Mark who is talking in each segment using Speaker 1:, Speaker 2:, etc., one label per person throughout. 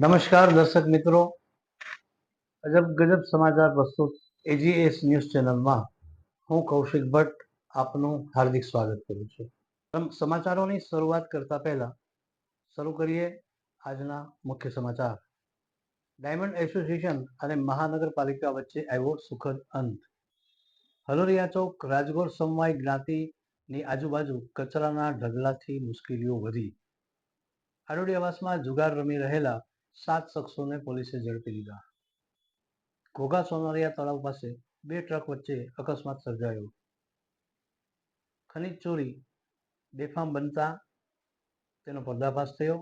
Speaker 1: નમસ્કાર દર્શક મિત્રો, અજબ ગજબ સમાચાર પ્રસ્તુત એજીએસ ન્યૂઝ ચેનલમાં હું કૌશિક ભટ્ટ આપનું હાર્દિક સ્વાગત કરું છું. સમાચારોની શરૂઆત કરતા પહેલા શરૂ કરીએ આજના મુખ્ય સમાચાર. ડાયમંડ એસોસિએશન અને મહાનગરપાલિકા વચ્ચે આવ્યો સુખદ અંત. હલોરિયા ચોક રાજગોર સમવાય જ્ઞાતિની આજુબાજુ કચરાના ઢગલાથી મુશ્કેલીઓ વધી. આડોડિયાવાસમાં જુગાર રમી રહેલા 7 શખ્સોને પોલીસે ઝડપી લીધા. ઘોઘા સોનારિયા તળાવ પાસે 2 ટ્રક વચ્ચે અકસ્માત સર્જાયો. ખનીજ ચોરી બેફામ બનતા તેનો પર્દાફાશ થયો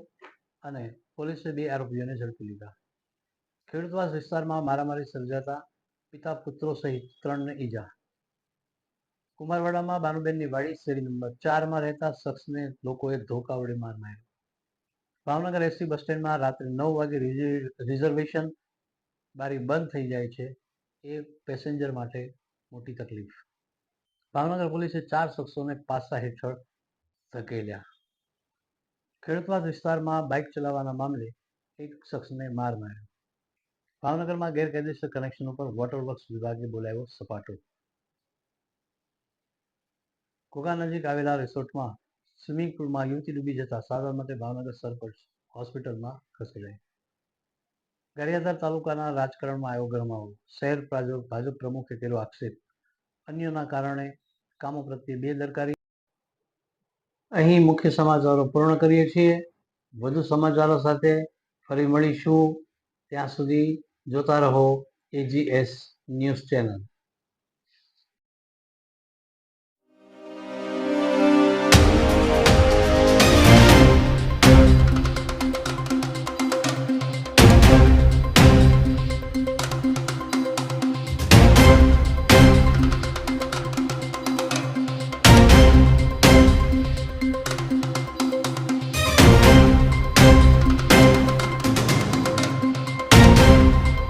Speaker 1: અને પોલીસે 2 આરોપીઓને ઝડપી લીધા. ખેડૂતવાસ વિસ્તારમાં મારામારી સર્જાતા પિતા પુત્રો સહિત 3ને ઈજા. કુમારવાડામાં બાનુબેનની વાડી શેરી નંબર 4માં રહેતા શખ્સને લોકોએ ધોકા વડે માર માર્યો. ભાવનગર એસટી બસ સ્ટેન્ડમાં રાત્રે 9 વાગે રિઝર્વેશન બારી બંધ થઈ જાય છે એ પેસેન્જર માટે મોટી તકલીફ. ભાવનગર પોલીસે 4 શખ્સોને પાસા હેઠળ ધકેલ્યા. ખેડૂતવાસ વિસ્તારમાં બાઇક ચલાવવાના મામલે એક શખ્સને માર માર્યો. ભાવનગરમાં ગેરકાયદેસર કનેક્શન ઉપર વોટર વર્ક્સ વિભાગે બોલાવ્યો સપાટો. ઘોઘા નજીક આવેલા રિસોર્ટમાં સ્વિમિંગ પુલમાં યુવતી ડૂબી જતા સારવાર માટે ભાવનગર સરપંચ હોસ્પિટલમાં ખસેડાઈ. ગારિયાધાર તાલુકાના રાજકારણમાં આવ્યો ગરમાવો. શહેર ભાજપ પ્રમુખે કર્યો આક્ષેપ, અન્યના કારણે કામો પ્રત્યે બેદરકારી. અહીં મુખ્ય સમાચારો પૂર્ણ કરીએ છીએ. વધુ સમાચારો સાથે ફરી મળીશું. ત્યાં સુધી જોતા રહો એજીએસ ન્યૂઝ ચેનલ.